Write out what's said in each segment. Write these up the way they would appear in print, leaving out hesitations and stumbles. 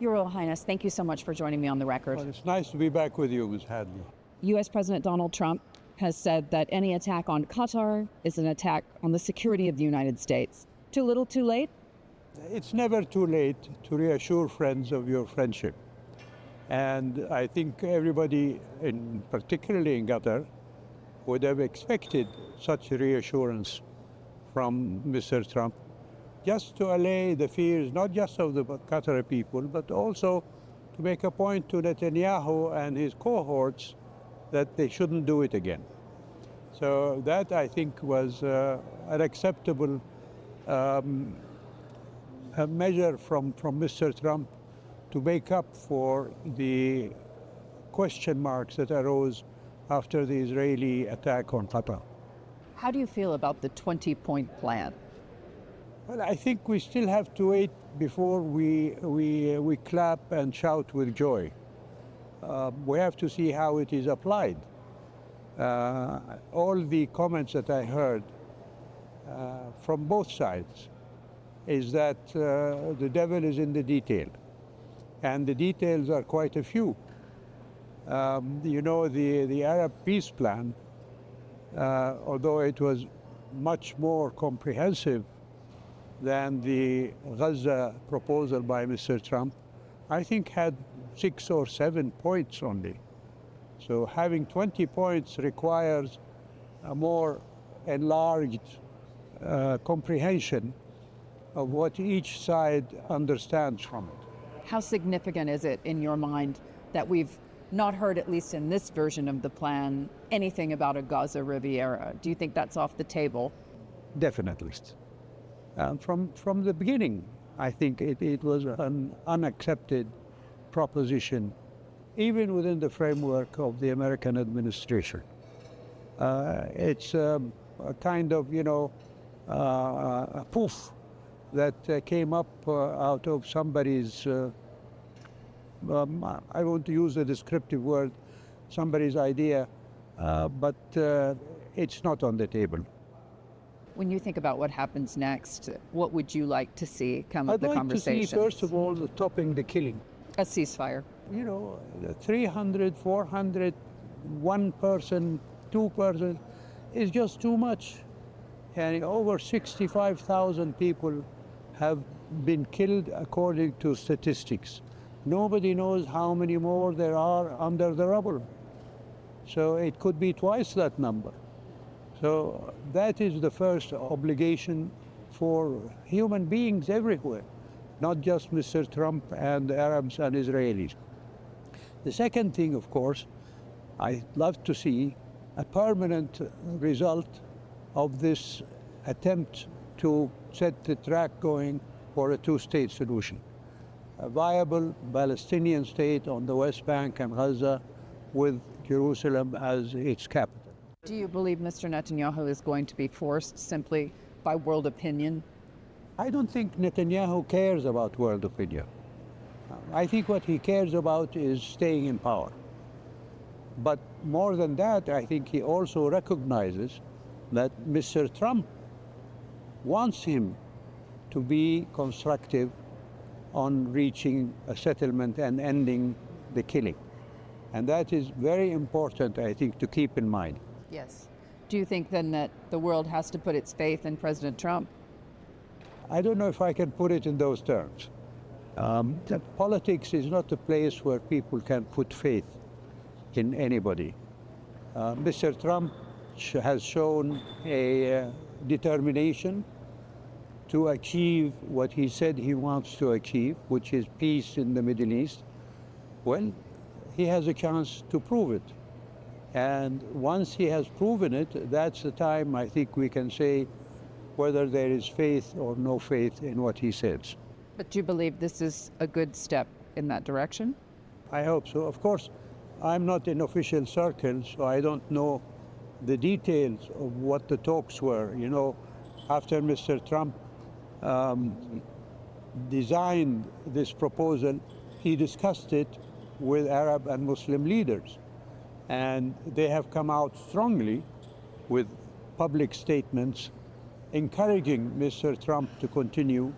Your Royal Highness, thank you so much for joining me on the record. Well, it's nice to be back with you, Ms. Hádley. U.S. President Donald Trump has said that any attack on Qatar is an attack on the security of the United States. Too little, too late? It's never too late to reassure friends of your friendship. And I think everybody, particularly in Qatar, would have expected such reassurance from Mr. Trump, just to allay the fears, not just of the Qatari people, but also to make a point to Netanyahu and his cohorts that they shouldn't do it again. So that, I think, was an acceptable a measure from Mr. Trump to make up for the question marks that arose after the Israeli attack on Qatar. How do you feel about the 20-point plan? Well, I think we still have to wait before we clap and shout with joy. We have to see how it is applied. All the comments that I heard from both sides is that the devil is in the detail. And the details are quite a few. You know, the Arab peace plan, although it was much more comprehensive than the Gaza proposal by Mr. Trump, I think had 6 or 7 points only. So having 20 points requires a more enlarged comprehension of what each side understands from it. How significant is it in your mind that we've not heard, at least in this version of the plan, anything about a Gaza Riviera? Do you think that's off the table? Definitely. From the beginning, I think it was an unaccepted proposition, even within the framework of the American administration. It's a kind of, a poof that came up out of somebody's, I won't use a descriptive word, somebody's idea, but it's not on the table. When you think about what happens next, what would you like to see come of the conversation? I'd like to see, first of all, stopping the killing. A ceasefire. 300, 400, one person, two persons is just too much. And over 65,000 people have been killed according to statistics. Nobody knows how many more there are under the rubble. So it could be twice that number. So that is the first obligation for human beings everywhere, not just Mr. Trump and Arabs and Israelis. The second thing, of course, I'd love to see a permanent result of this attempt to set the track going for a two-state solution. A viable Palestinian state on the West Bank and Gaza with Jerusalem as its capital. Do you believe Mr. Netanyahu is going to be forced simply by world opinion? I don't think Netanyahu cares about world opinion. I think what he cares about is staying in power. But more than that, I think he also recognizes that Mr. Trump wants him to be constructive on reaching a settlement and ending the killing. And that is very important, I think, to keep in mind. Yes. Do you think then that the world has to put its faith in President Trump? I don't know if I can put it in those terms. Politics is not a place where people can put faith in anybody. Mr. Trump has shown a determination to achieve what he said he wants to achieve, which is peace in the Middle East. Well, he has a chance to prove it. And once he has proven it, that's the time I think we can say whether there is faith or no faith in what he says. But do you believe this is a good step in that direction? I hope so. Of course, I'm not in official circles, so I don't know the details of what the talks were. After Mr. Trump designed this proposal, he discussed it with Arab and Muslim leaders. And they have come out strongly with public statements encouraging Mr. Trump to continue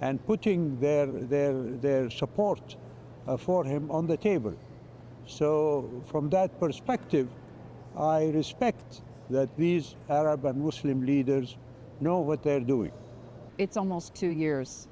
and putting their support for him on the table. So from that perspective, I respect that these Arab and Muslim leaders know what they're doing. It's almost 2 years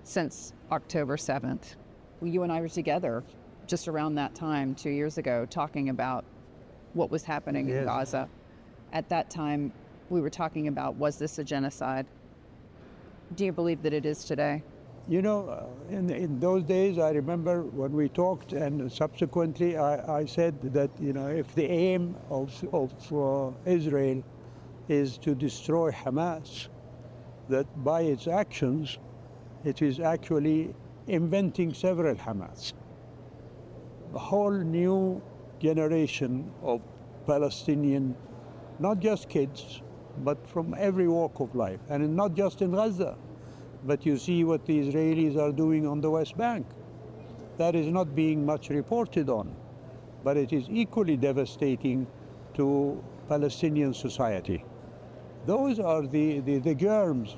since October 7th. You and I were together just around that time 2 years ago talking about what was happening in Gaza. At that time, we were talking about, was this a genocide? Do you believe that it is today? You know, in those days, I remember when we talked, and subsequently I said that, you know, if the aim of Israel is to destroy Hamas, that by its actions, it is actually inventing several Hamas. A whole new generation of Palestinian, not just kids, but from every walk of life, and not just in Gaza. But you see what the Israelis are doing on the West Bank. That is not being much reported on, but it is equally devastating to Palestinian society. Those are the germs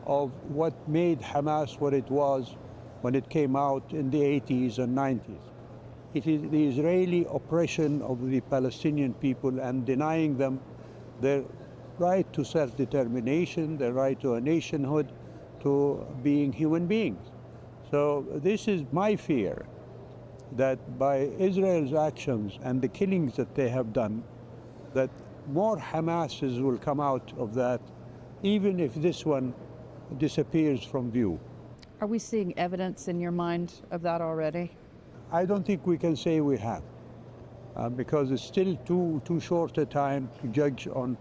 of what made Hamas what it was when it came out in the 80s and 90s. It is the Israeli oppression of the Palestinian people and denying them their right to self-determination, their right to a nationhood, to being human beings. So this is my fear, that by Israel's actions and the killings that they have done, that more Hamases will come out of that, even if this one disappears from view. Are we seeing evidence in your mind of that already? I don't think we can say we have, because it's still too short a time to judge on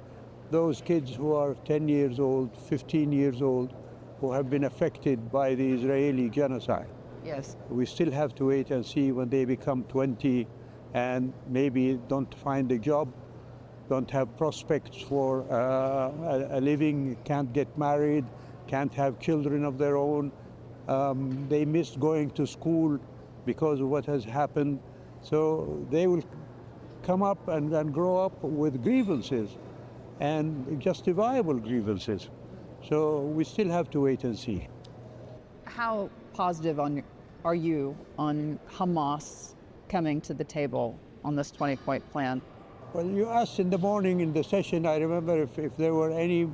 those kids who are 10 years old, 15 years old, who have been affected by the Israeli genocide. Yes. We still have to wait and see when they become 20 and maybe don't find a job, don't have prospects for a living, can't get married, can't have children of their own. They miss going to school because of what has happened. So they will come up and grow up with grievances, and justifiable grievances. So we still have to wait and see. How positive are you on Hamas coming to the table on this 20-point plan? Well, you asked in the morning in the session, I remember if there were any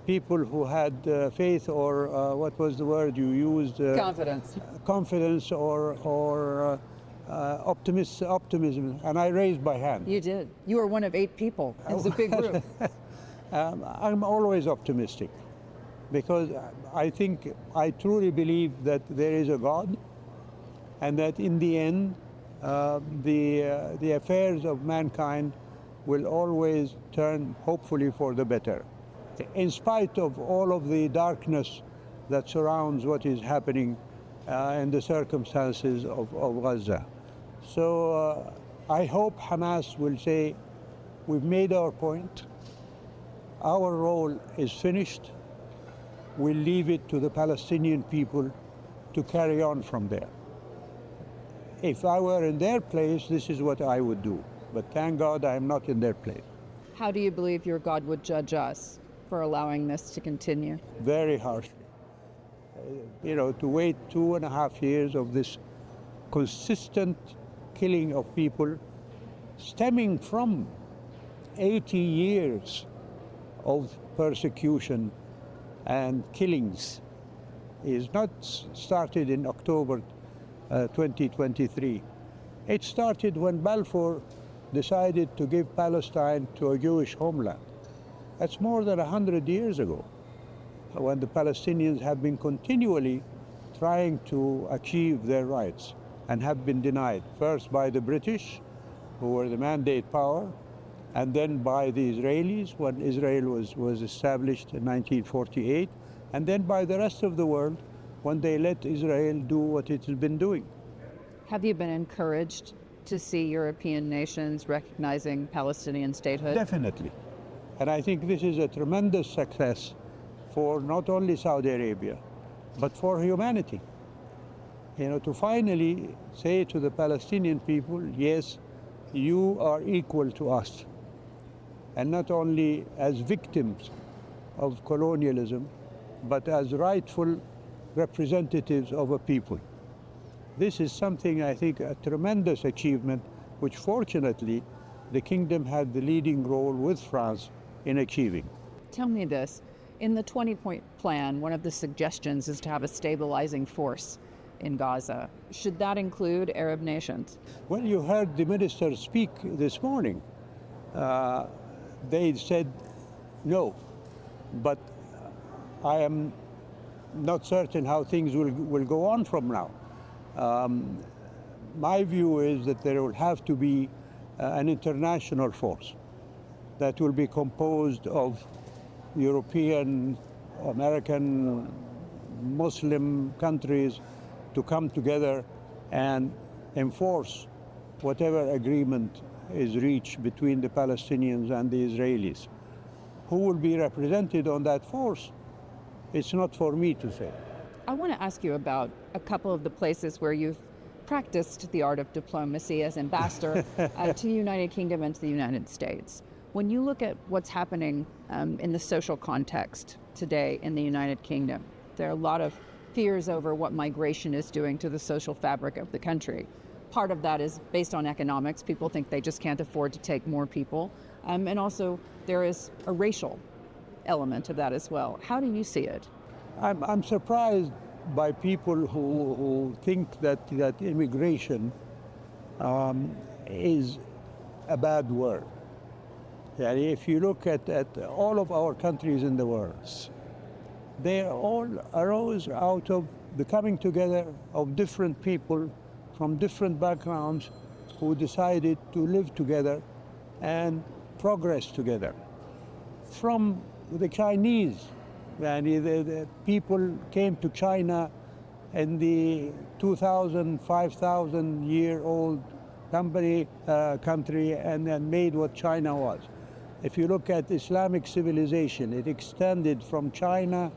people who had faith, or what was the word you used? Confidence. Confidence or optimism, and I raised my hand. You did. You were one of 8 people. It was a big group. I'm always optimistic, because I truly believe that there is a God, and that in the end, the affairs of mankind will always turn, hopefully, for the better, in spite of all of the darkness that surrounds what is happening in the circumstances of Gaza. So I hope Hamas will say, we've made our point, our role is finished, we'll leave it to the Palestinian people to carry on from there. If I were in their place, this is what I would do. But thank God I am not in their place. How do you believe your God would judge us for allowing this to continue? Very harshly. You know, to wait 2.5 years of this consistent killing of people, stemming from 80 years of persecution and killings, is not started in October 2023. It started when Balfour decided to give Palestine to a Jewish homeland. That's more than 100 years ago, when the Palestinians have been continually trying to achieve their rights and have been denied, first by the British, who were the mandate power, and then by the Israelis when Israel was established in 1948, and then by the rest of the world when they let Israel do what it has been doing. Have you been encouraged to see European nations recognizing Palestinian statehood? Definitely. And I think this is a tremendous success for not only Saudi Arabia, but for humanity. You know, to finally say to the Palestinian people, yes, you are equal to us. And not only as victims of colonialism, but as rightful representatives of a people. This is something, I think, a tremendous achievement, which fortunately the kingdom had the leading role with France in achieving. Tell me this. In the 20-point plan, one of the suggestions is to have a stabilizing force in Gaza. Should that include Arab nations? Well, you heard the minister speak this morning. They said no, but I am not certain how things will go on from now. My view is that there will have to be an international force that will be composed of European, American, Muslim countries to come together and enforce whatever agreement is reached between the Palestinians and the Israelis. Who will be represented on that force? It's not for me to say. I want to ask you about a couple of the places where you've practiced the art of diplomacy as ambassador to the United Kingdom and to the United States. When you look at what's happening in the social context today in the United Kingdom, there are a lot of fears over what migration is doing to the social fabric of the country. Part of that is based on economics. People think they just can't afford to take more people. And also there is a racial element of that as well. How do you see it? I'm surprised by people who think that immigration is a bad word. Yeah, if you look at all of our countries in the world, they all arose out of the coming together of different people from different backgrounds who decided to live together and progress together. From the Chinese, the people came to China in the 2,000, 5,000-year-old country and then made what China was. If you look at Islamic civilization, it extended from China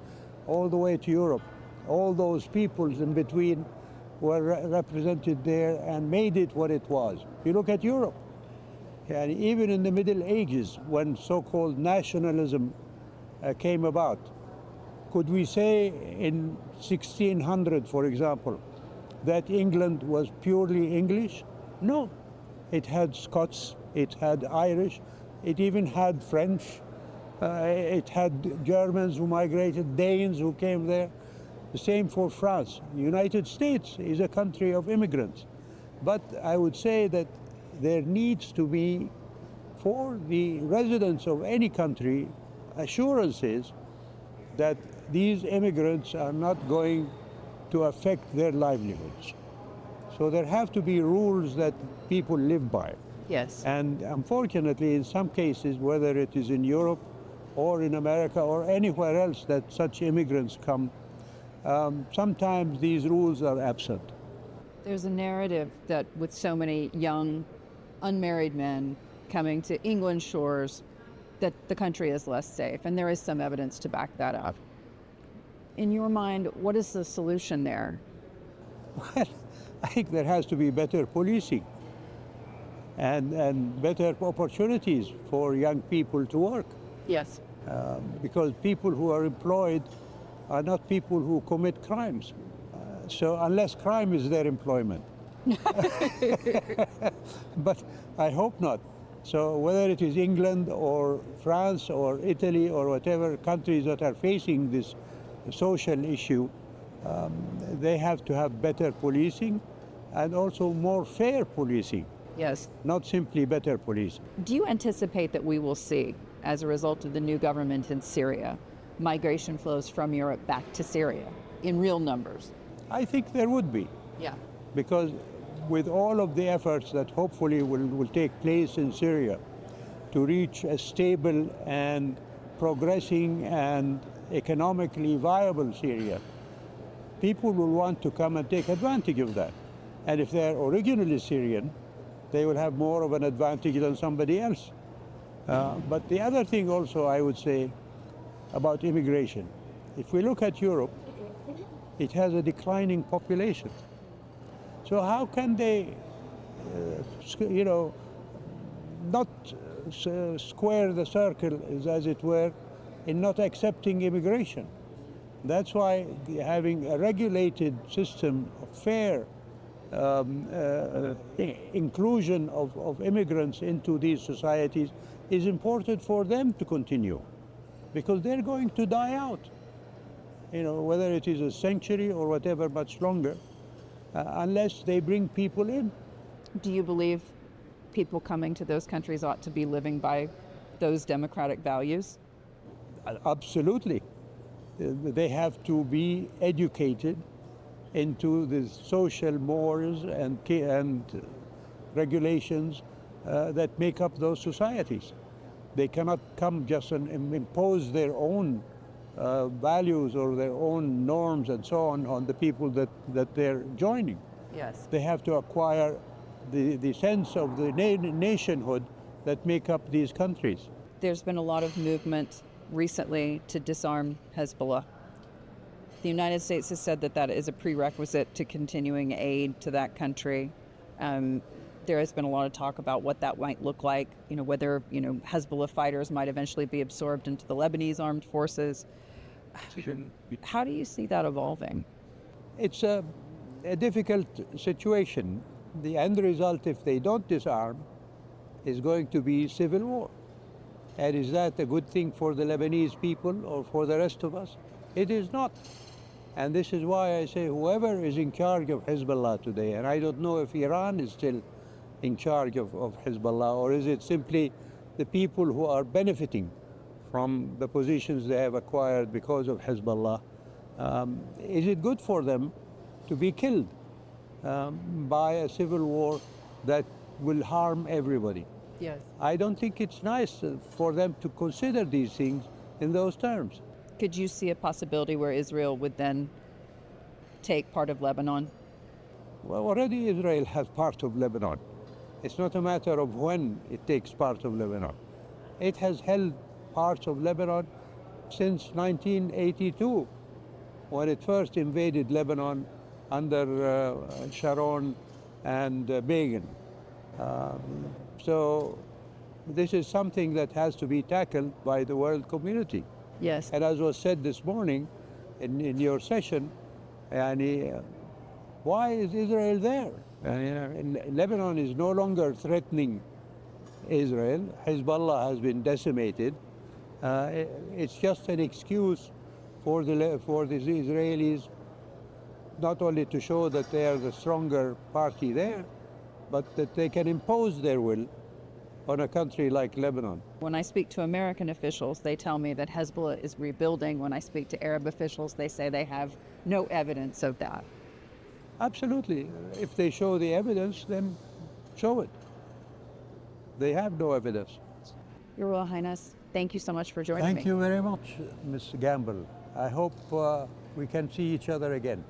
all the way to Europe. All those peoples in between were represented there and made it what it was. If you look at Europe, and even in the Middle Ages, when so-called nationalism came about, could we say in 1600, for example, that England was purely English? No. It had Scots, it had Irish, it even had French, it had Germans who migrated, Danes who came there. The same for France. The United States is a country of immigrants. But I would say that there needs to be, for the residents of any country, assurances that these immigrants are not going to affect their livelihoods. So there have to be rules that people live by. Yes. And unfortunately, in some cases, whether it is in Europe or in America or anywhere else that such immigrants come, sometimes these rules are absent. There's a narrative that with so many young, unmarried men coming to England's shores, that the country is less safe, and there is some evidence to back that up. In your mind, what is the solution there? Well, I think there has to be better policing and better opportunities for young people to work. Yes. Because people who are employed are not people who commit crimes. So unless crime is their employment. But I hope not. So whether it is England or France or Italy or whatever countries that are facing this social issue, they have to have better policing and also more fair policing. Yes. Not simply better policing. Do you anticipate that we will see, as a result of the new government in Syria, migration flows from Europe back to Syria in real numbers? I think there would be. Yeah. Because with all of the efforts that hopefully will take place in Syria to reach a stable and progressing and economically viable Syria, people will want to come and take advantage of that. And if they're originally Syrian, they will have more of an advantage than somebody else. But the other thing also I would say about immigration, if we look at Europe, it has a declining population. So how can they, not square the circle, as it were, in not accepting immigration? That's why having a regulated system of fair inclusion of immigrants into these societies is important for them to continue, because they're going to die out, whether it is a century or whatever, much longer, unless they bring people in. Do you believe people coming to those countries ought to be living by those democratic values? Absolutely. They have to be educated into the social mores and regulations that make up those societies. They cannot come just and impose their own values or their own norms and so on the people that they're joining. Yes. They have to acquire the sense of the nationhood that make up these countries. There's been a lot of movement recently to disarm Hezbollah. The United States has said that is a prerequisite to continuing aid to that country. There has been a lot of talk about what that might look like, whether, Hezbollah fighters might eventually be absorbed into the Lebanese armed forces. How do you see that evolving? It's a difficult situation. The end result, if they don't disarm, is going to be civil war. And is that a good thing for the Lebanese people or for the rest of us? It is not. And this is why I say whoever is in charge of Hezbollah today, and I don't know if Iran is still in charge of Hezbollah, or is it simply the people who are benefiting from the positions they have acquired because of Hezbollah, is it good for them to be killed by a civil war that will harm everybody? Yes. I don't think it's nice for them to consider these things in those terms. Could you see a possibility where Israel would then take part of Lebanon? Well, already Israel has part of Lebanon. It's not a matter of when it takes part of Lebanon. It has held parts of Lebanon since 1982, when it first invaded Lebanon under Sharon and Begin. So this is something that has to be tackled by the world community. Yes. And as was said this morning in your session, why is Israel there? Lebanon is no longer threatening Israel. Hezbollah has been decimated. It's just an excuse for the Israelis not only to show that they are the stronger party there, but that they can impose their will on a country like Lebanon. When I speak to American officials, they tell me that Hezbollah is rebuilding. When I speak to Arab officials, they say they have no evidence of that. Absolutely. If they show the evidence, then show it. They have no evidence. Your Royal Highness, thank you so much for joining me. Thank you very much, Ms. Gamble. I hope we can see each other again.